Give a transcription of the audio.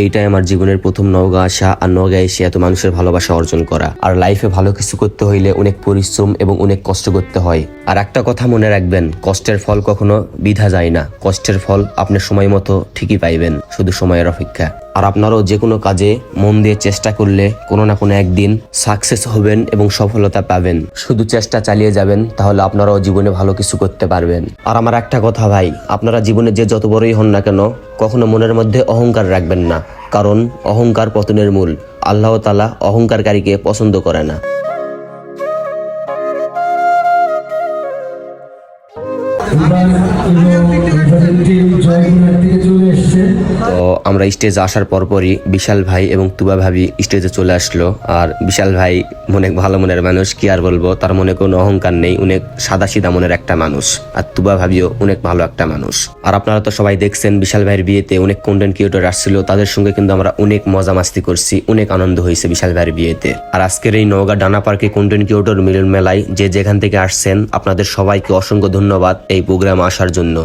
এইটাই আমার জীবনের প্রথম নওগাঁ আসা, আর নওগাঁ এসে এত মানুষের ভালোবাসা অর্জন করা। আর লাইফে ভালো কিছু করতে হইলে অনেক পরিশ্রম এবং অনেক কষ্ট করতে হয়। আর একটা কথা মনে রাখবেন, কষ্টের ফল কখনো বৃথা যায় না। কষ্টের ফল আপনি সময় মতো ঠিকই পাইবেন, শুধু সময়ের অপেক্ষা। আর আপনারাও যে কোনো কাজে মন দিয়ে চেষ্টা করলে কোনো না কোনো একদিন সাকসেস হবেন এবং সফলতা পাবেন। শুধু চেষ্টা চালিয়ে যাবেন, তাহলে আপনারাও জীবনে ভালো কিছু করতে পারবেন। আর আমার একটা কথা ভাই, আপনারা জীবনে যে যত বড়ই হন না কেন, কখনো মনের মধ্যে অহংকার রাখবেন না, কারণ অহংকার পতনের মূল। আল্লাহ তাআলা অহংকারকারীকে পছন্দ করে না। তো আমরা স্টেজে আসার পরপরই বিশাল ভাই এবং তুবা ভাবি স্টেজে চলে আসলো। আর বিশাল ভাই অনেক ভালো মনের মানুষ, কি আর বলবো, তার মনে কোনো অহংকার নেই, অনেক সাদাসিধা মনের একটা মানুষ। আর তুবা ভাবিও অনেক ভালো একটা মানুষ। আর আপনারা তো সবাই দেখছেন বিশাল ভাইয়ের বিয়েতে অনেক কন্টেন্ট ক্রিয়েটর আসছিল, তাদের সঙ্গে কিন্তু আমরা অনেক মজা মাস্তি করছি, অনেক আনন্দ হয়েছে বিশাল ভাইয়ের বিয়েতে। আর আজকের এই নওগাঁ ডানা পার্কে কন্টেন্ট ক্রিয়েটর মিলন মেলায় যে যেখান থেকে আসছেন, আপনাদের সবাইকে অসংখ্য ধন্যবাদ এই প্রোগ্রামে আসার জন্য।